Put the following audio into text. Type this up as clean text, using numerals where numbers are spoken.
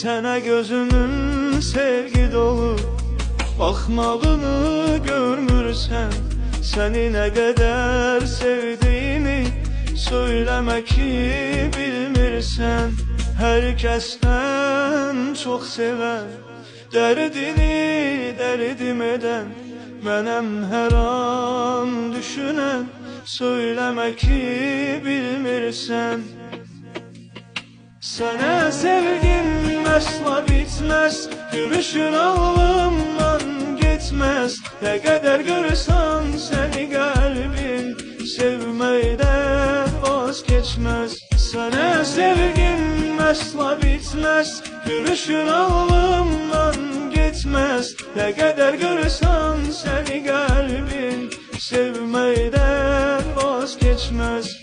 Sənə gözümün sevgi dolu baxmağını görmürsən. Səni nə qədər sevdiyimi söyləmək ki bilmirsən. Hər kəsdən çox sevən, dərdini dərdim edən mənəm hər an düşünən. Söyləmək ki bilmirsən. Sənə sevgim əsla bitməz, gülüşün ağlımdan getməz. Nə qədər görsən səni qəlbim sevməkdən vaz keçməz. Sənə sevgim əsla bitməz, gülüşün ağlımdan getməz. Nə qədər görsən səni qəlbim sevməkdən vaz keçməz.